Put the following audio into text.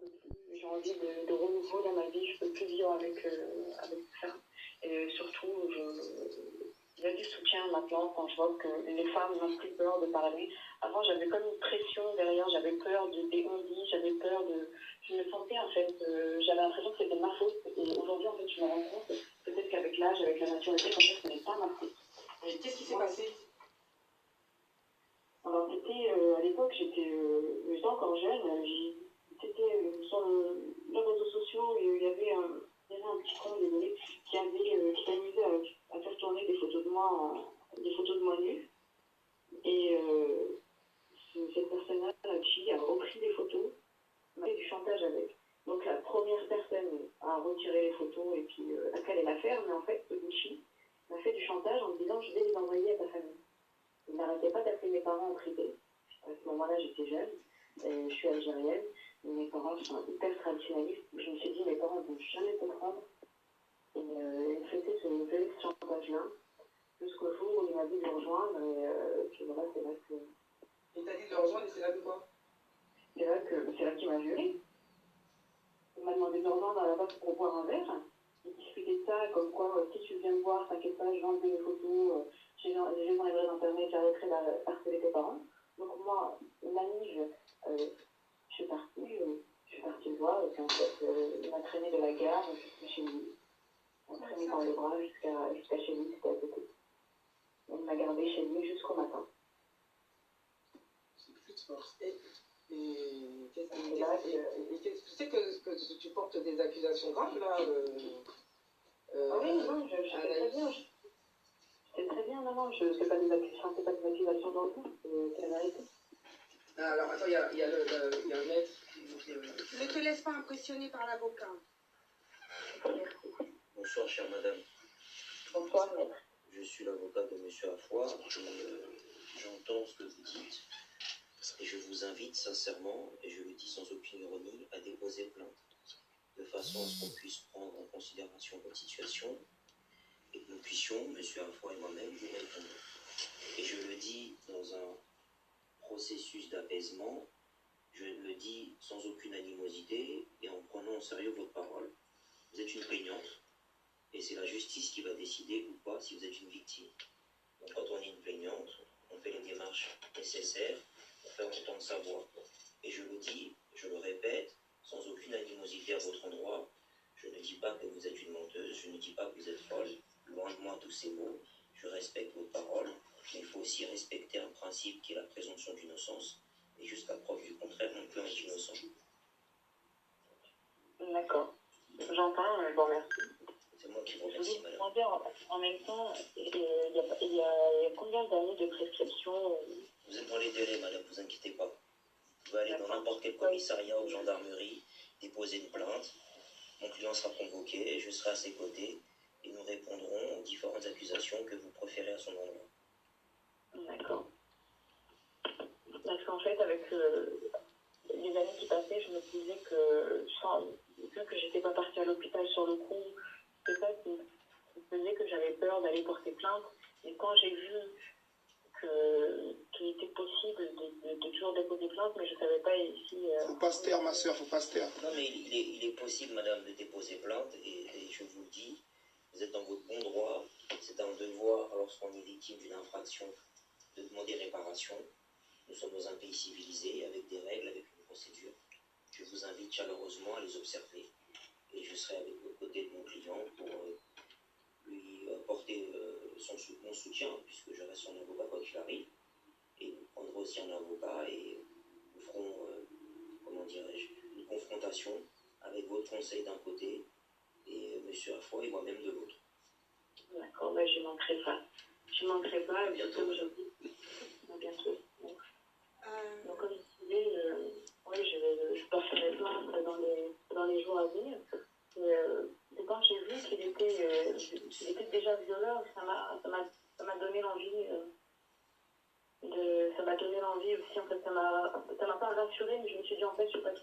peux plus, j'ai envie de renouveau dans ma vie, je peux plus vivre avec ça. Et surtout, il y a du soutien maintenant quand je vois que les femmes n'ont plus peur de parler. Avant, j'avais comme une pression derrière, j'avais peur des on-dit, j'avais peur de... Je me sentais en fait, j'avais l'impression que c'était ma faute. Et aujourd'hui, en fait, je me rends compte, peut-être qu'avec l'âge, avec la maturité, en fait, ce n'est pas ma faute. Et qu'est-ce qui s'est passé? Alors, c'était, à l'époque, j'étais encore jeune, c'était sur les réseaux sociaux, il y avait un petit con, désolé, qui s'amusait à faire tourner des photos de moi nues. Et cette personne-là, qui a repris des photos, m'a fait du chantage avec. Donc la première personne a retiré les photos et puis a calé l'affaire, mais en fait, Gucci m'a fait du chantage en me disant je vais les envoyer à ta famille. Il n'arrêtait pas d'appeler mes parents en privé. À ce moment-là, j'étais jeune, je suis algérienne, mes parents sont hyper traditionnalistes. Je me suis dit mes parents ne vont jamais comprendre. Et il faisait ce chantage-là, jusqu'au jour où il m'a dit de le rejoindre, et puis voilà, c'est là que... Il t'a dit de le rejoindre et c'est là que quoi? C'est là qu'il m'a violée. Il m'a demandé de me rejoindre à la base pour boire un verre. Il discutait de ça, comme quoi, si tu viens me voir, t'inquiète pas, je vais enlever les photos, je les enlèverai d'Internet, j'arrêterai de harceler tes parents. Donc moi, naïve, je suis partie le voir, et puis en fait, il m'a traîné de la gare jusqu'à chez lui. Il m'a traîné par le bras jusqu'à chez lui, c'était à côté. Il m'a gardé chez lui jusqu'au matin. C'est plus de force. Et tu sais que tu portes des accusations graves là ah oui, non, je sais très bien. C'est très bien, non, je ne fais pas des accusations dans le fond, c'est la vérité. Alors attends, il y a un maître qui... Ne te laisse pas impressionner par l'avocat. Bonsoir, chère madame. Bonsoir, maître. Je suis l'avocat de monsieur Afoua. J'entends ce que vous dites. Et je vous invite sincèrement, et je le dis sans aucune ironie, à déposer plainte. De façon à ce qu'on puisse prendre en considération votre situation et que nous puissions, monsieur Afoua et moi-même, vous répondre. Et je le dis dans un processus d'apaisement, je le dis sans aucune animosité et en prenant au sérieux votre parole. Vous êtes une plaignante et c'est la justice qui va décider ou pas si vous êtes une victime. Donc quand on est une plaignante, on fait les démarches nécessaires pour faire entendre sa voix. Et je le dis, je le répète, sans aucune animosité à votre endroit, je ne dis pas que vous êtes une menteuse, je ne dis pas que vous êtes folle, loin de moi tous ces mots, je respecte votre parole, mais il faut aussi respecter un principe qui est la présomption d'innocence, et jusqu'à preuve du contraire, mon client est innocent. D'accord. J'entends, bon merci. C'est moi qui vous remercie, madame. En même temps, il y a combien d'années de prescription Vous êtes dans les délais, madame, vous inquiétez pas. Vous pouvez aller dans n'importe quel commissariat ou gendarmerie, déposer une plainte, mon client sera convoqué et je serai à ses côtés et nous répondrons aux différentes accusations que vous préférez à son endroit. D'accord. Parce qu'en fait, avec les années qui passaient, je me disais que, vu que j'étais pas partie à l'hôpital sur le coup, c'est ça qui faisait que j'avais peur d'aller porter plainte. Et quand j'ai vu qu'il était possible de toujours déposer plainte, mais je savais pas ici... Faut pas se taire, ma soeur, faut pas se taire. Non, mais il est possible, madame, de déposer plainte et je vous le dis, vous êtes dans votre bon droit. C'est un devoir, lorsqu'on est victime d'une infraction, de demander réparation. Nous sommes dans un pays civilisé, avec des règles, avec une procédure. Je vous invite chaleureusement à les observer. Et je serai avec le côté de mon client pour lui apporter mon soutien, puisque je reste son avocat quoi qu'il arrive. Et nous prendrons aussi un avocat et nous ferons, comment dirais-je, une confrontation avec votre conseil d'un côté et monsieur Afoua et moi-même de l'autre. D'accord, ben je manquerai pas. Je manquerai pas, À bientôt. aujourd'hui. À bientôt. Donc comme je disais, oui, je passerai plainte dans les jours à venir. Et quand j'ai vu qu'il était déjà violeur, ça m'a donné l'envie ça m'a donné l'envie aussi, en fait, ça m'a pas rassurée, mais je me suis dit, en fait, je sais pas